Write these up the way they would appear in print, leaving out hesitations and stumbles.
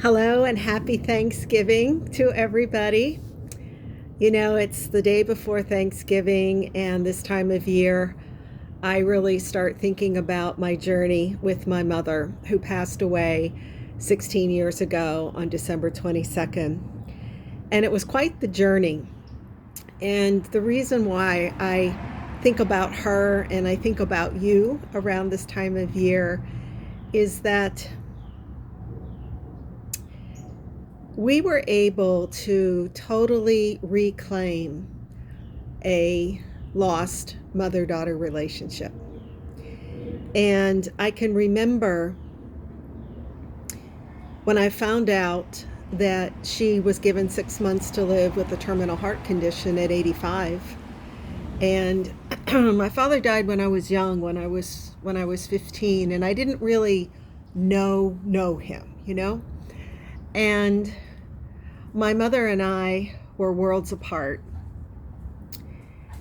Hello and happy Thanksgiving to everybody. You know, it's the day before Thanksgiving, and this time of year, I really start thinking about my journey with my mother, who passed away 16 years ago on December 22nd. And it was quite the journey. And the reason why I think about her and I think about you around this time of year is that we were able to totally reclaim a lost mother daughter relationship. And I can remember when I found out that she was given 6 months to live with a terminal heart condition at 85. And my father died when I was young, when I was 15, and I didn't really know him. And my mother and I were worlds apart.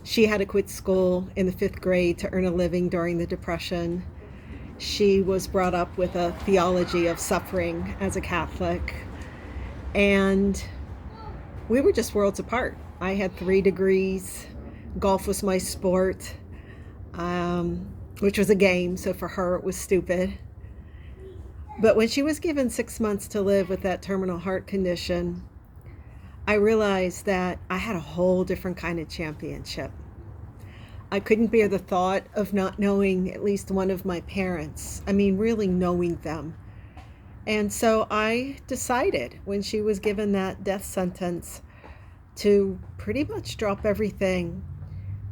She had to quit school in the 5th grade to earn a living during the Depression. She was brought up with a theology of suffering as a Catholic. And we were just worlds apart. I had 3 degrees. Golf was my sport, which was a game. So for her, it was stupid. But when she was given 6 months to live with that terminal heart condition, I realized that I had a whole different kind of championship. I couldn't bear the thought of not knowing at least one of my parents. I mean, really knowing them. And so I decided when she was given that death sentence to pretty much drop everything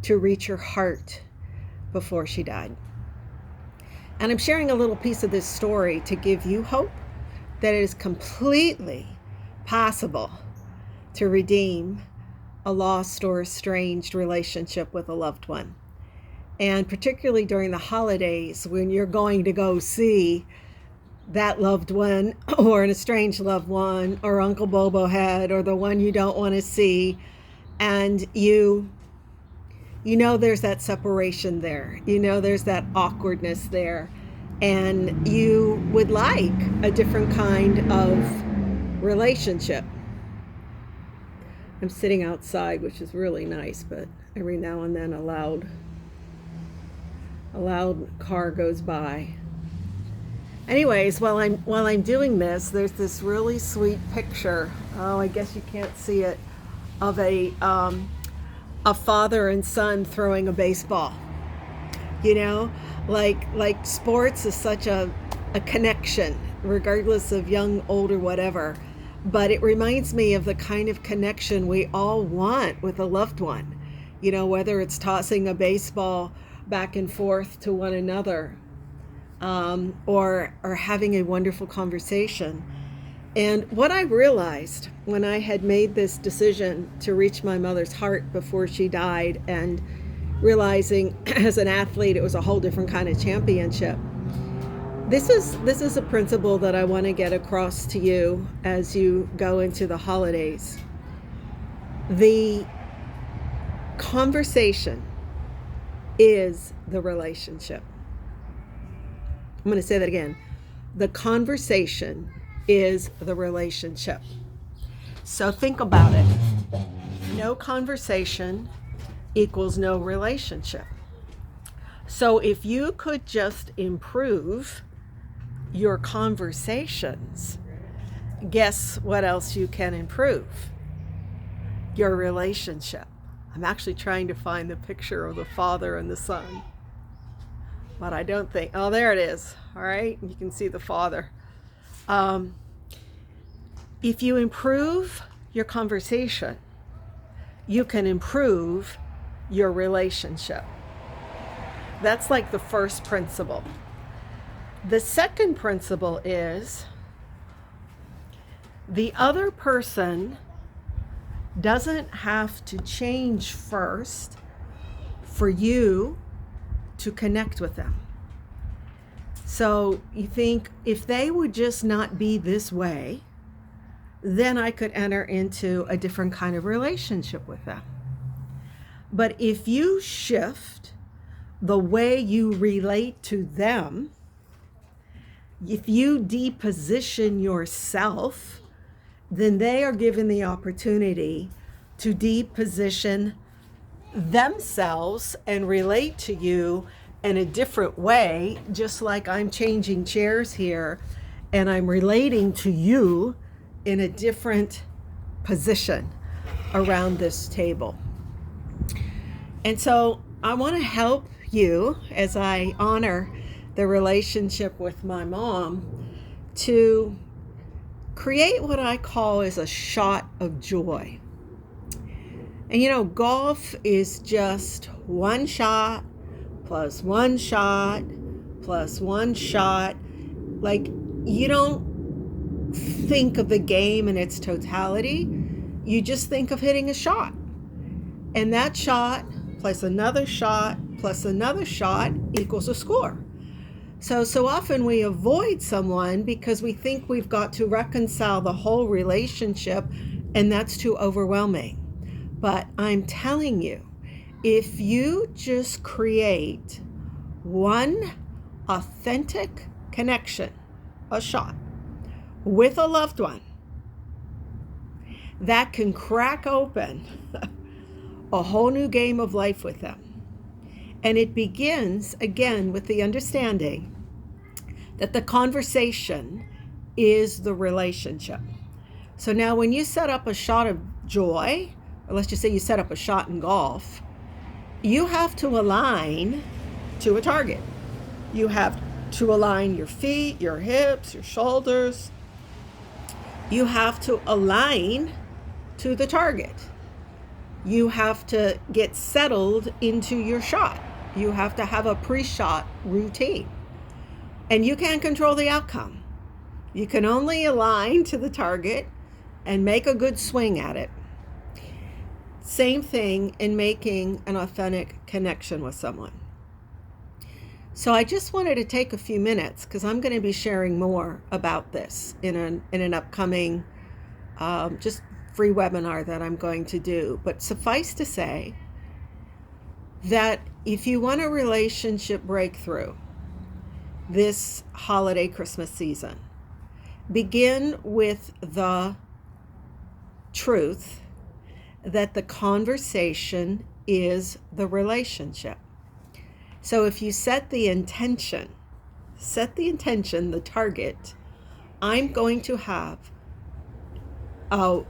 to reach her heart before she died. And I'm sharing a little piece of this story to give you hope that it is completely possible to redeem a lost or estranged relationship with a loved one. And particularly during the holidays when you're going to go see that loved one or an estranged loved one or Uncle Bobo Head or the one you don't want to see, and you know there's that separation there, there's that awkwardness there, and you would like a different kind of relationship. I'm sitting outside, which is really nice, but every now and then a loud car goes by. Anyways, while I'm doing this, there's this really sweet picture. Oh, I guess you can't see it, of a father and son throwing a baseball. Like sports is such a connection, regardless of young, old, or whatever. But it reminds me of the kind of connection we all want with a loved one. Whether it's tossing a baseball back and forth to one another, or having a wonderful conversation. And what I realized when I had made this decision to reach my mother's heart before she died, and realizing as an athlete it was a whole different kind of championship, this is a principle that I want to get across to you as you go into the holidays. The conversation is the relationship. I'm going to say that again. The conversation is the relationship. So think about it. No conversation equals no relationship. So if you could just improve your conversations, guess what else you can improve? Your relationship. I'm actually trying to find the picture of the father and the son, but I don't think, oh, there it is. All right, you can see the father. If you improve your conversation, you can improve your relationship. That's like the first principle. The second principle is the other person doesn't have to change first for you to connect with them. So you think, if they would just not be this way, then I could enter into a different kind of relationship with them. But if you shift the way you relate to them, If you deposition yourself, then they are given the opportunity to deposition themselves and relate to you in a different way, just like I'm changing chairs here and I'm relating to you in a different position around this table. And so I want to help you, as I honor the relationship with my mom, to create what I call is a shot of joy. And golf is just one shot plus one shot plus one shot. Like, you don't think of the game in its totality. You just think of hitting a shot. And that shot plus another shot plus another shot equals a score. So often we avoid someone because we think we've got to reconcile the whole relationship, and that's too overwhelming. But I'm telling you, if you just create one authentic connection, a shot, with a loved one, that can crack open a whole new game of life with them. And it begins, again, with the understanding that the conversation is the relationship. So now when you set up a shot of joy, or let's just say you set up a shot in golf, you have to align to a target. You have to align your feet, your hips, your shoulders. You have to align to the target. You have to get settled into your shot. You have to have a pre-shot routine. And you can't control the outcome. You can only align to the target and make a good swing at it. Same thing in making an authentic connection with someone. So I just wanted to take a few minutes because I'm going to be sharing more about this in an upcoming just free webinar that I'm going to do. But suffice to say that if you want a relationship breakthrough this holiday Christmas season, begin with the truth that the conversation is the relationship. So if you set the intention, the target, I'm going to have a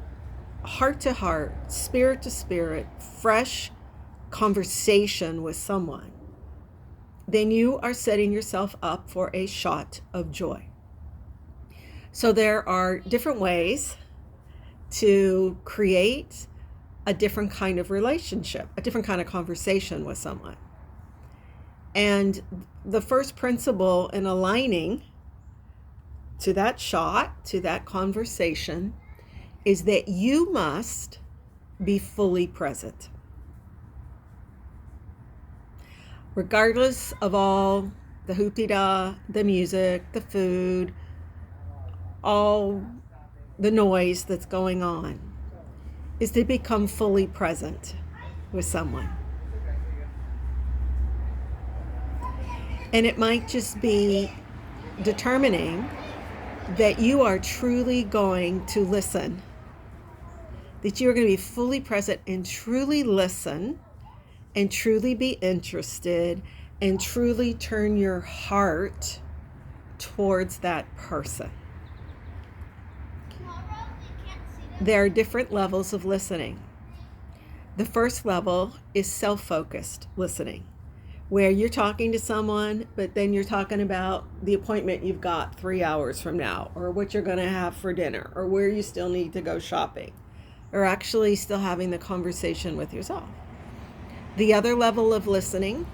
heart-to-heart, spirit-to-spirit, fresh conversation with someone, then you are setting yourself up for a shot of joy. So there are different ways to create a different kind of relationship, a different kind of conversation with someone. And the first principle in aligning to that shot, to that conversation, is that you must be fully present. Regardless of all the hoopty-da, the music, the food, all the noise that's going on, is to become fully present with someone. And it might just be determining that you are truly going to listen, that you are going to be fully present and truly listen and truly be interested and truly turn your heart towards that person. There are different levels of listening. The first level is self-focused listening, where you're talking to someone, but then you're talking about the appointment you've got 3 hours from now, or what you're going to have for dinner, or where you still need to go shopping, or actually still having the conversation with yourself. The other level of listening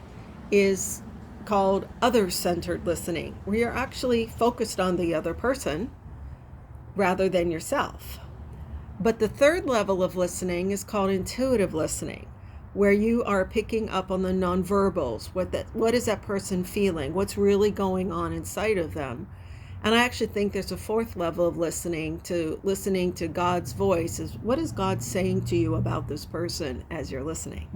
is called other-centered listening, where you're actually focused on the other person rather than yourself. But the third level of listening is called intuitive listening, where you are picking up on the nonverbals. What is that person feeling? What's really going on inside of them? And I actually think there's a fourth level of listening to God's voice, is what is God saying to you about this person as you're listening?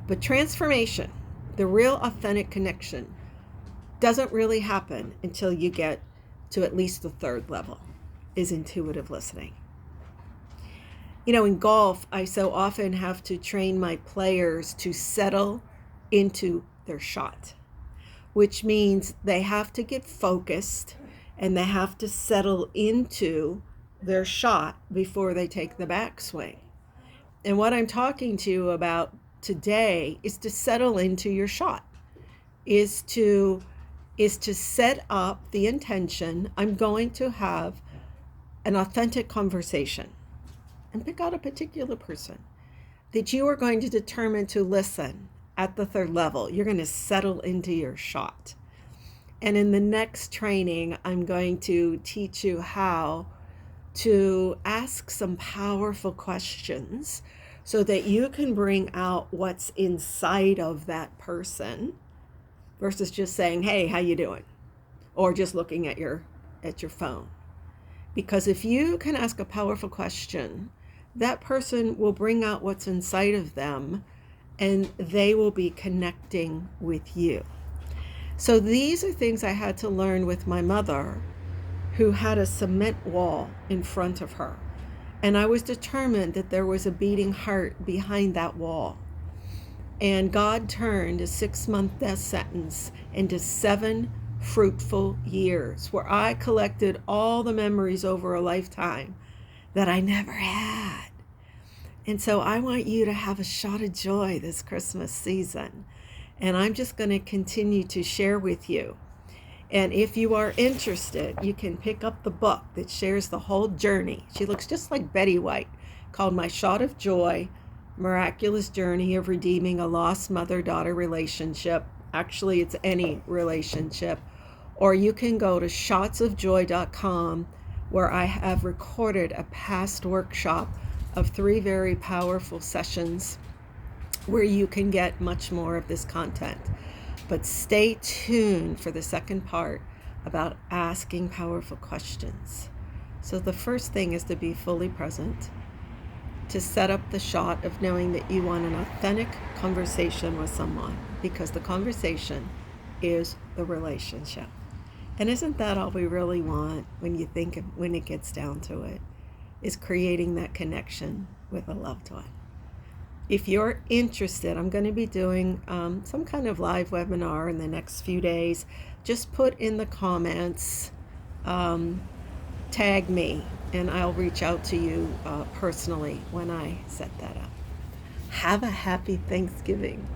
But transformation, the real authentic connection, doesn't really happen until you get to at least the third level, is intuitive listening. You know, in golf, I so often have to train my players to settle into their shot, which means they have to get focused and they have to settle into their shot before they take the backswing. And what I'm talking to you about today is to settle into your shot, is to set up the intention. I'm going to have an authentic conversation, and pick out a particular person that you are going to determine to listen at the third level. You're going to settle into your shot. And in the next training, I'm going to teach you how to ask some powerful questions so that you can bring out what's inside of that person versus just saying, "Hey, how you doing?" or just looking at your phone. Because if you can ask a powerful question, that person will bring out what's inside of them and they will be connecting with you. So these are things I had to learn with my mother, who had a cement wall in front of her. And I was determined that there was a beating heart behind that wall. And God turned a 6-month death sentence into 7 fruitful years where I collected all the memories over a lifetime that I never had. And so I want you to have a shot of joy this Christmas season. And I'm just going to continue to share with you. And if you are interested, you can pick up the book that shares the whole journey. She looks just like Betty White, called My Shot of Joy, Miraculous Journey of Redeeming a Lost Mother-Daughter Relationship. Actually, it's any relationship. Or you can go to shotsofjoy.com, where I have recorded a past workshop of 3 very powerful sessions where you can get much more of this content. But stay tuned for the second part about asking powerful questions. So the first thing is to be fully present, to set up the shot of knowing that you want an authentic conversation with someone, because the conversation is the relationship. And isn't that all we really want when it gets down to it, is creating that connection with a loved one? If you're interested, I'm going to be doing some kind of live webinar in the next few days. Just put in the comments, tag me, and I'll reach out to you personally when I set that up. Have a happy Thanksgiving.